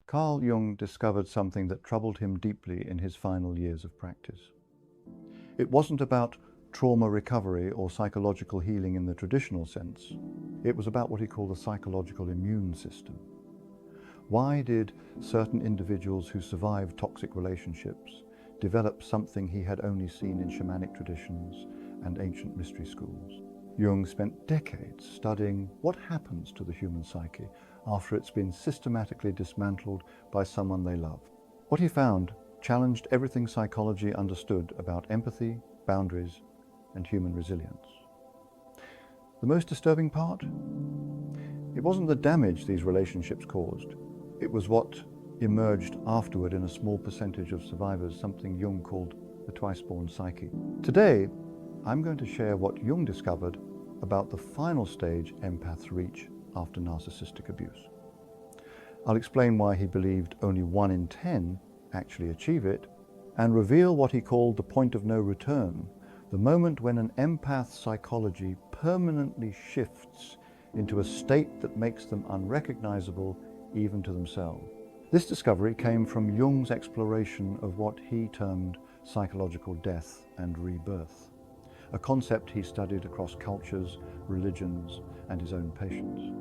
Carl Jung discovered something that troubled him deeply in his final years of practice. It wasn't about trauma recovery or psychological healing in the traditional sense. It was about what he called the psychological immune system. Why did certain individuals who survived toxic relationships develop something he had only seen in shamanic traditions and ancient mystery schools? Jung spent decades studying what happens to the human psyche after it's been systematically dismantled by someone they love. What he found challenged everything psychology understood about empathy, boundaries, and human resilience. The most disturbing part? It wasn't the damage these relationships caused. It was what emerged afterward in a small percentage of survivors, something Jung called the twice-born psyche. Today, I'm going to share what Jung discovered about the final stage empaths reach after narcissistic abuse. I'll explain why he believed only 1 in 10 actually achieve it, and reveal what he called the point of no return, the moment when an empath's psychology permanently shifts into a state that makes them unrecognizable even to themselves. This discovery came from Jung's exploration of what he termed psychological death and rebirth, a concept he studied across cultures, religions, and his own patients.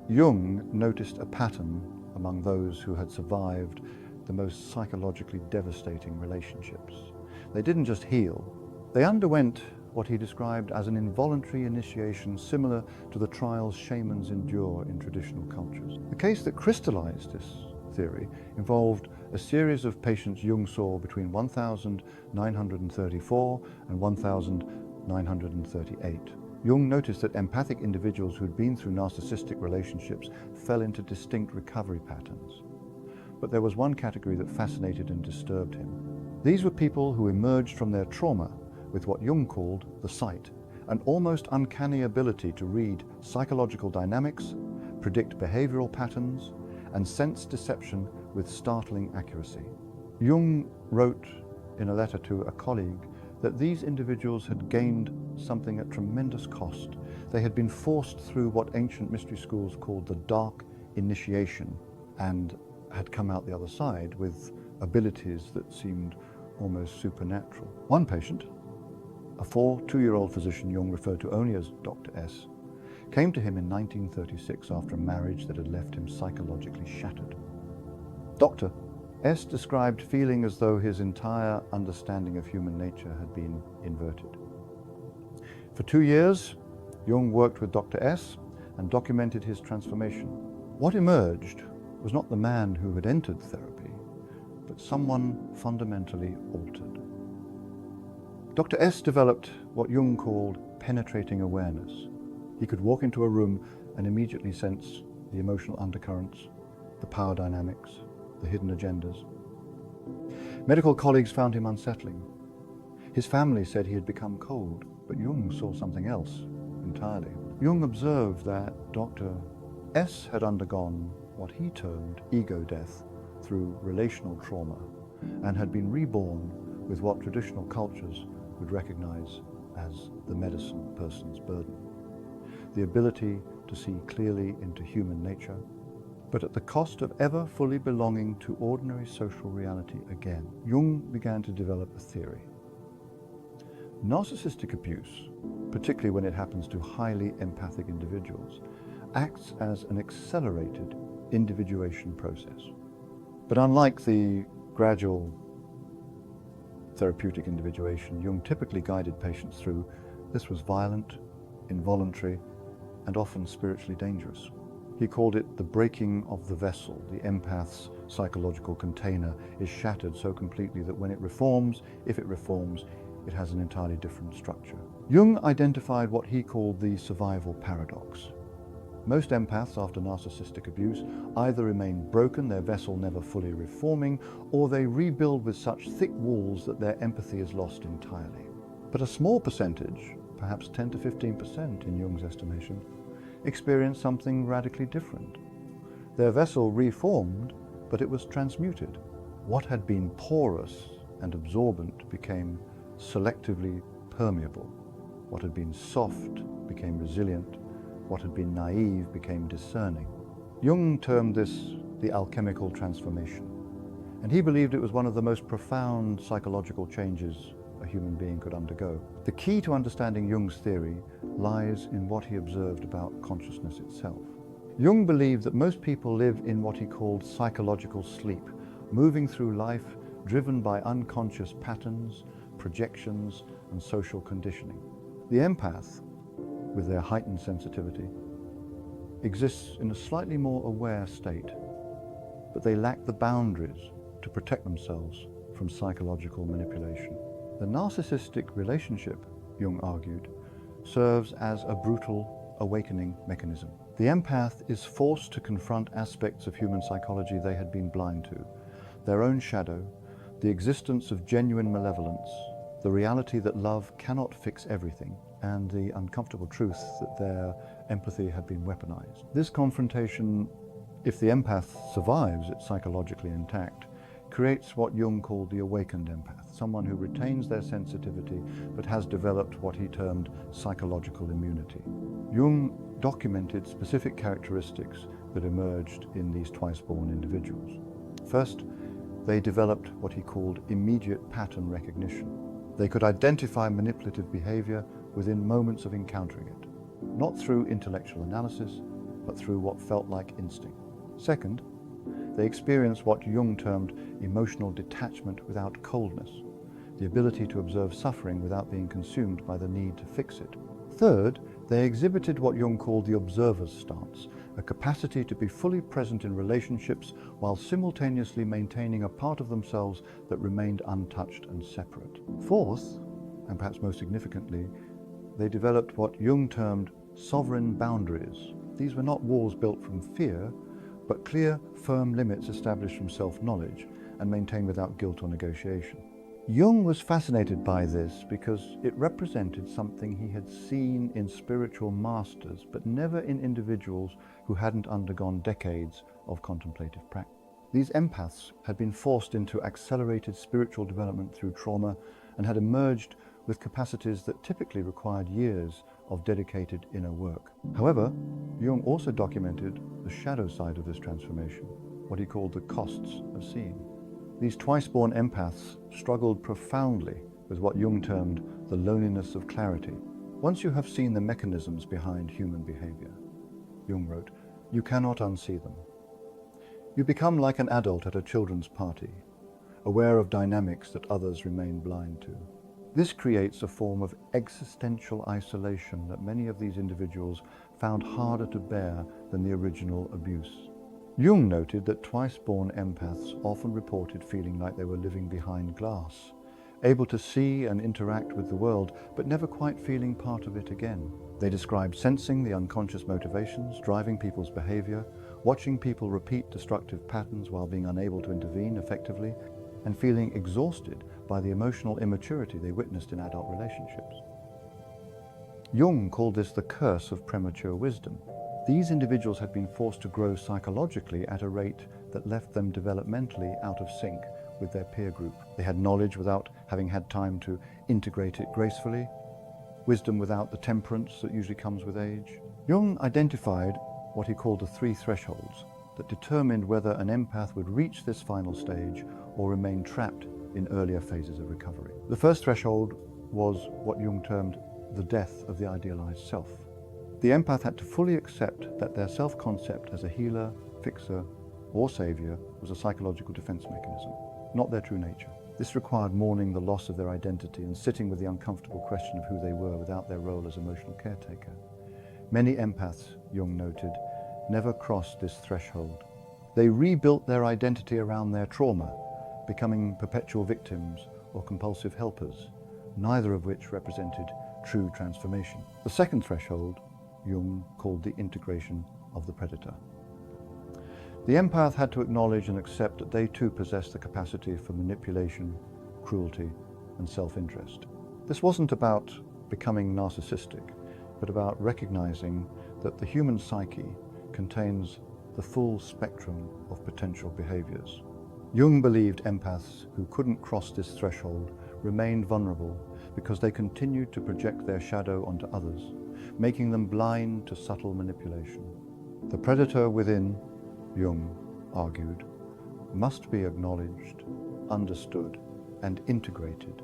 Jung noticed a pattern among those who had survived the most psychologically devastating relationships. They didn't just heal, they underwent what he described as an involuntary initiation similar to the trials shamans endure in traditional cultures. The case that crystallized this theory involved a series of patients Jung saw between 1934 and 1938. Jung noticed that empathic individuals who had been through narcissistic relationships fell into distinct recovery patterns. But there was one category that fascinated and disturbed him. These were people who emerged from their trauma with what Jung called the sight, an almost uncanny ability to read psychological dynamics, predict behavioral patterns, and sense deception with startling accuracy. Jung wrote in a letter to a colleague that these individuals had gained something at tremendous cost. They had been forced through what ancient mystery schools called the dark initiation and had come out the other side with abilities that seemed almost supernatural. One patient, a 2-year-old physician Jung referred to only as Dr. S, came to him in 1936 after a marriage that had left him psychologically shattered. Dr. S described feeling as though his entire understanding of human nature had been inverted. For 2 years, Jung worked with Dr. S and documented his transformation. What emerged was not the man who had entered therapy, but someone fundamentally altered. Dr. S developed what Jung called penetrating awareness. He could walk into a room and immediately sense the emotional undercurrents, the power dynamics, the hidden agendas. Medical colleagues found him unsettling. His family said he had become cold, but Jung saw something else entirely. Jung observed that Dr. S had undergone what he termed ego death through relational trauma and had been reborn with what traditional cultures would recognize as the medicine person's burden. The ability to see clearly into human nature, but at the cost of ever fully belonging to ordinary social reality again. Jung began to develop a theory. Narcissistic abuse, particularly when it happens to highly empathic individuals, acts as an accelerated individuation process. But unlike the gradual therapeutic individuation Jung typically guided patients through, this was violent, involuntary, and often spiritually dangerous. He called it the breaking of the vessel. The empath's psychological container is shattered so completely that when it reforms, if it reforms, it has an entirely different structure. Jung identified what he called the survival paradox. Most empaths after narcissistic abuse either remain broken, their vessel never fully reforming, or they rebuild with such thick walls that their empathy is lost entirely. But a small percentage, perhaps 10 to 15% in Jung's estimation, experience something radically different. Their vessel reformed, but it was transmuted. What had been porous and absorbent became selectively permeable. What had been soft became resilient. What had been naive became discerning. Jung termed this the alchemical transformation. And he believed it was one of the most profound psychological changes a human being could undergo. The key to understanding Jung's theory lies in what he observed about consciousness itself. Jung believed that most people live in what he called psychological sleep, moving through life driven by unconscious patterns, projections, and social conditioning. The empath, with their heightened sensitivity, exists in a slightly more aware state, but they lack the boundaries to protect themselves from psychological manipulation. The narcissistic relationship, Jung argued, serves as a brutal awakening mechanism. The empath is forced to confront aspects of human psychology they had been blind to, their own shadow, the existence of genuine malevolence, the reality that love cannot fix everything, and the uncomfortable truth that their empathy had been weaponized. This confrontation, if the empath survives it psychologically intact, creates what Jung called the awakened empath, someone who retains their sensitivity but has developed what he termed psychological immunity. Jung documented specific characteristics that emerged in these twice-born individuals. First, they developed what he called immediate pattern recognition. They could identify manipulative behavior within moments of encountering it, not through intellectual analysis, but through what felt like instinct. Second, they experienced what Jung termed emotional detachment without coldness, the ability to observe suffering without being consumed by the need to fix it. Third, they exhibited what Jung called the observer's stance, a capacity to be fully present in relationships while simultaneously maintaining a part of themselves that remained untouched and separate. Fourth, and perhaps most significantly, they developed what Jung termed sovereign boundaries. These were not walls built from fear, but clear, firm limits established from self-knowledge and maintained without guilt or negotiation. Jung was fascinated by this because it represented something he had seen in spiritual masters, but never in individuals who hadn't undergone decades of contemplative practice. These empaths had been forced into accelerated spiritual development through trauma and had emerged with capacities that typically required years of dedicated inner work. However, Jung also documented the shadow side of this transformation, what he called the costs of seeing. These twice-born empaths struggled profoundly with what Jung termed the loneliness of clarity. Once you have seen the mechanisms behind human behavior, Jung wrote, you cannot unsee them. You become like an adult at a children's party, aware of dynamics that others remain blind to. This creates a form of existential isolation that many of these individuals found harder to bear than the original abuse. Jung noted that twice-born empaths often reported feeling like they were living behind glass, able to see and interact with the world, but never quite feeling part of it again. They described sensing the unconscious motivations driving people's behavior, watching people repeat destructive patterns while being unable to intervene effectively, and feeling exhausted by the emotional immaturity they witnessed in adult relationships. Jung called this the curse of premature wisdom. These individuals had been forced to grow psychologically at a rate that left them developmentally out of sync with their peer group. They had knowledge without having had time to integrate it gracefully, wisdom without the temperance that usually comes with age. Jung identified what he called the 3 thresholds that determined whether an empath would reach this final stage or remain trapped in earlier phases of recovery. The first threshold was what Jung termed the death of the idealized self. The empath had to fully accept that their self-concept as a healer, fixer, or savior was a psychological defense mechanism, not their true nature. This required mourning the loss of their identity and sitting with the uncomfortable question of who they were without their role as emotional caretaker. Many empaths, Jung noted, never crossed this threshold. They rebuilt their identity around their trauma, becoming perpetual victims or compulsive helpers, neither of which represented true transformation. The second threshold, Jung called the integration of the predator. The empath had to acknowledge and accept that they too possessed the capacity for manipulation, cruelty, and self-interest. This wasn't about becoming narcissistic, but about recognizing that the human psyche contains the full spectrum of potential behaviors. Jung believed empaths who couldn't cross this threshold remained vulnerable because they continued to project their shadow onto others, making them blind to subtle manipulation. The predator within, Jung argued, must be acknowledged, understood, and integrated,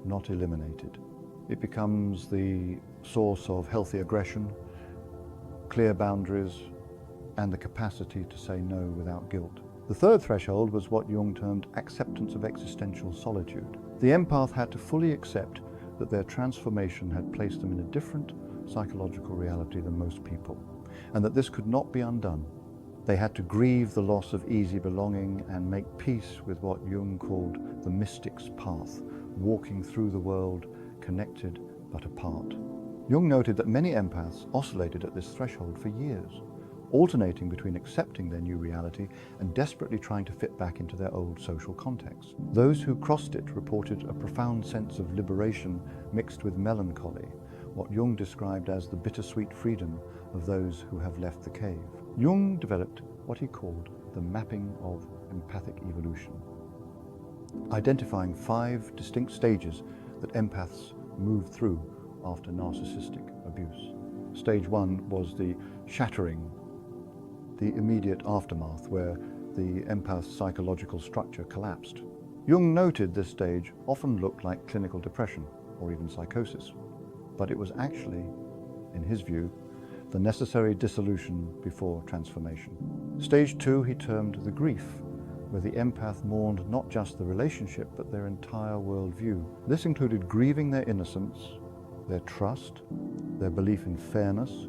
not eliminated. It becomes the source of healthy aggression, clear boundaries, and the capacity to say no without guilt. The third threshold was what Jung termed acceptance of existential solitude. The empath had to fully accept that their transformation had placed them in a different psychological reality than most people, and that this could not be undone. They had to grieve the loss of easy belonging and make peace with what Jung called the mystic's path, walking through the world connected but apart. Jung noted that many empaths oscillated at this threshold for years, alternating between accepting their new reality and desperately trying to fit back into their old social context. Those who crossed it reported a profound sense of liberation mixed with melancholy, what Jung described as the bittersweet freedom of those who have left the cave. Jung developed what he called the mapping of empathic evolution, identifying 5 distinct stages that empaths move through after narcissistic abuse. Stage 1 was the shattering, the immediate aftermath where the empath's psychological structure collapsed. Jung noted this stage often looked like clinical depression or even psychosis, but it was actually, in his view, the necessary dissolution before transformation. Stage 2 he termed the grief, where the empath mourned not just the relationship but their entire worldview. This included grieving their innocence, their trust, their belief in fairness,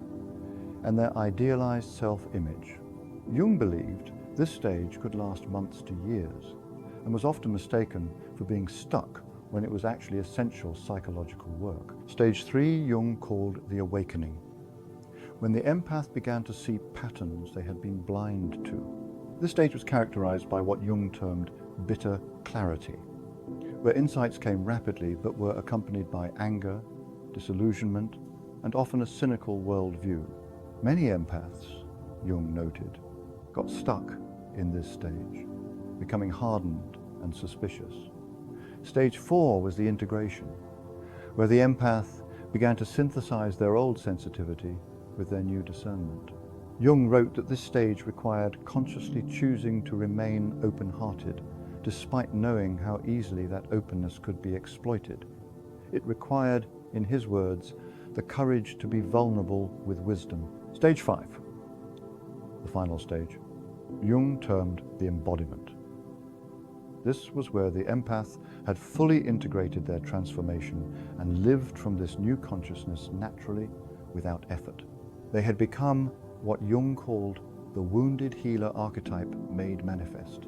and their idealized self-image. Jung believed this stage could last months to years and was often mistaken for being stuck when it was actually essential psychological work. Stage 3 Jung called the awakening, when the empath began to see patterns they had been blind to. This stage was characterized by what Jung termed bitter clarity, where insights came rapidly but were accompanied by anger, disillusionment, and often a cynical worldview. Many empaths, Jung noted, got stuck in this stage, becoming hardened and suspicious. Stage 4 was the integration, where the empath began to synthesize their old sensitivity with their new discernment. Jung wrote that this stage required consciously choosing to remain open-hearted, despite knowing how easily that openness could be exploited. It required, in his words, the courage to be vulnerable with wisdom. Stage 5, the final stage, Jung termed the embodiment. This was where the empath had fully integrated their transformation and lived from this new consciousness naturally, without effort. They had become what Jung called the wounded healer archetype made manifest,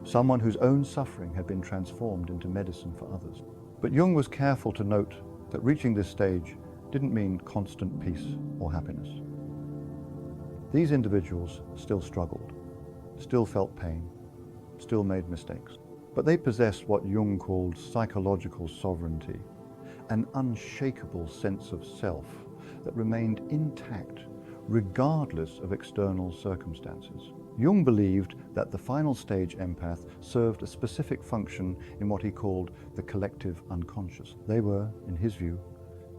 someone whose own suffering had been transformed into medicine for others. But Jung was careful to note that reaching this stage didn't mean constant peace or happiness. These individuals still struggled, still felt pain, still made mistakes, but they possessed what Jung called psychological sovereignty, an unshakable sense of self that remained intact regardless of external circumstances. Jung believed that the final stage empath served a specific function in what he called the collective unconscious. They were, in his view,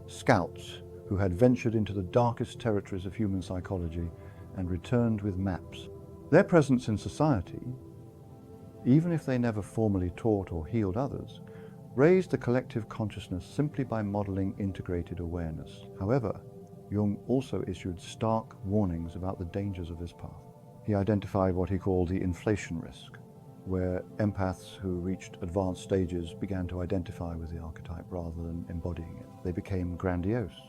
scouts who had ventured into the darkest territories of human psychology and returned with maps. Their presence in society, even if they never formally taught or healed others, raised the collective consciousness simply by modeling integrated awareness. However, Jung also issued stark warnings about the dangers of this path. He identified what he called the inflation risk, where empaths who reached advanced stages began to identify with the archetype rather than embodying it. They became grandiose,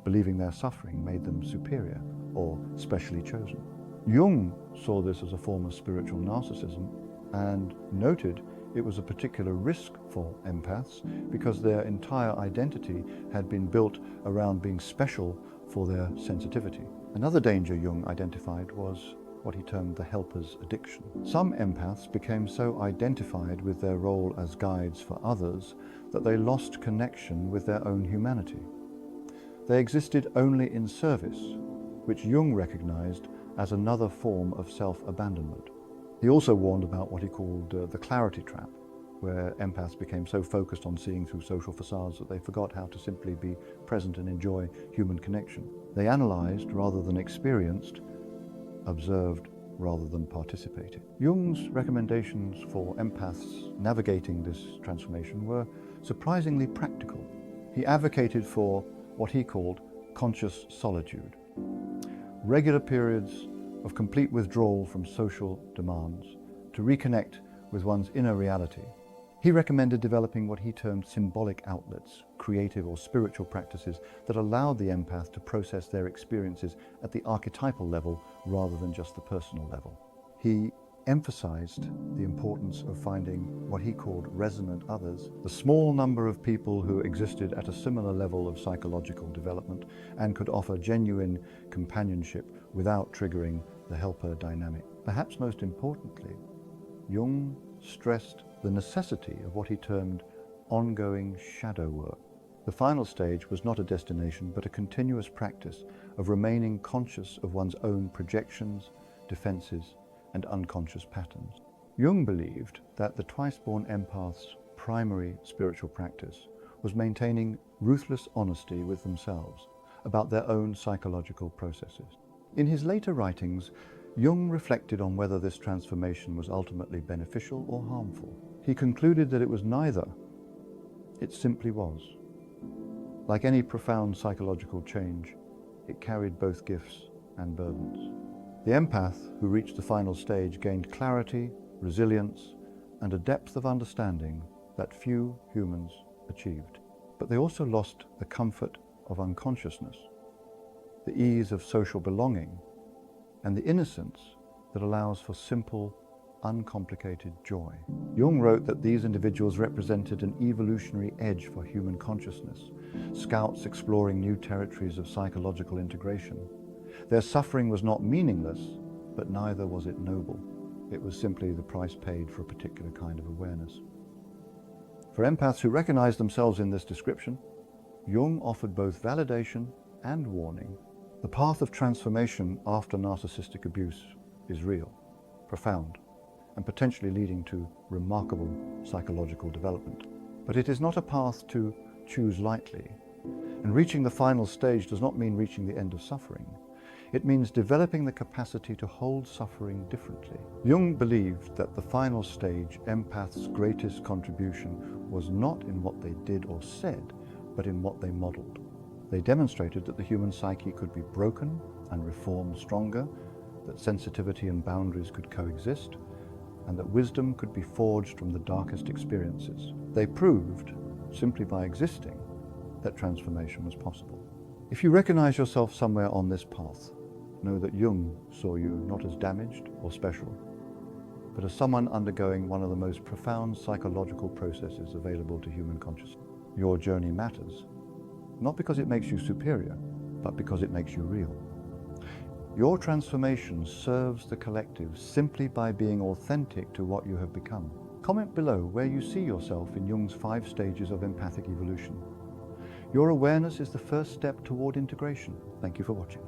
believing their suffering made them superior or specially chosen. Jung saw this as a form of spiritual narcissism and noted it was a particular risk for empaths because their entire identity had been built around being special for their sensitivity. Another danger Jung identified was what he termed the helper's addiction. Some empaths became so identified with their role as guides for others that they lost connection with their own humanity. They existed only in service, which Jung recognized as another form of self-abandonment. He also warned about what he called the clarity trap, where empaths became so focused on seeing through social facades that they forgot how to simply be present and enjoy human connection. They analyzed rather than experienced, observed rather than participating. Jung's recommendations for empaths navigating this transformation were surprisingly practical. He advocated for what he called conscious solitude, regular periods of complete withdrawal from social demands to reconnect with one's inner reality. He recommended developing what he termed symbolic outlets, creative or spiritual practices that allowed the empath to process their experiences at the archetypal level rather than just the personal level. He emphasized the importance of finding what he called resonant others, the small number of people who existed at a similar level of psychological development and could offer genuine companionship without triggering the helper dynamic. Perhaps most importantly, Jung stressed the necessity of what he termed ongoing shadow work. The final stage was not a destination, but a continuous practice of remaining conscious of one's own projections, defenses, and unconscious patterns. Jung believed that the twice-born empath's primary spiritual practice was maintaining ruthless honesty with themselves about their own psychological processes. In his later writings, Jung reflected on whether this transformation was ultimately beneficial or harmful. He concluded that it was neither. It simply was. Like any profound psychological change, it carried both gifts and burdens. The empath who reached the final stage gained clarity, resilience, and a depth of understanding that few humans achieved. But they also lost the comfort of unconsciousness, the ease of social belonging, and the innocence that allows for simple, uncomplicated joy. Jung wrote that these individuals represented an evolutionary edge for human consciousness, scouts exploring new territories of psychological integration. Their suffering was not meaningless, but neither was it noble. It was simply the price paid for a particular kind of awareness. For empaths who recognize themselves in this description, Jung offered both validation and warning. The path of transformation after narcissistic abuse is real, profound, and potentially leading to remarkable psychological development. But it is not a path to choose lightly. And reaching the final stage does not mean reaching the end of suffering. It means developing the capacity to hold suffering differently. Jung believed that the final stage, empaths' greatest contribution, was not in what they did or said, but in what they modeled. They demonstrated that the human psyche could be broken and reformed stronger, that sensitivity and boundaries could coexist, and that wisdom could be forged from the darkest experiences. They proved, simply by existing, that transformation was possible. If you recognize yourself somewhere on this path, know that Jung saw you not as damaged or special, but as someone undergoing one of the most profound psychological processes available to human consciousness. Your journey matters, not because it makes you superior, but because it makes you real. Your transformation serves the collective simply by being authentic to what you have become. Comment below where you see yourself in Jung's 5 stages of empathic evolution. Your awareness is the first step toward integration. Thank you for watching.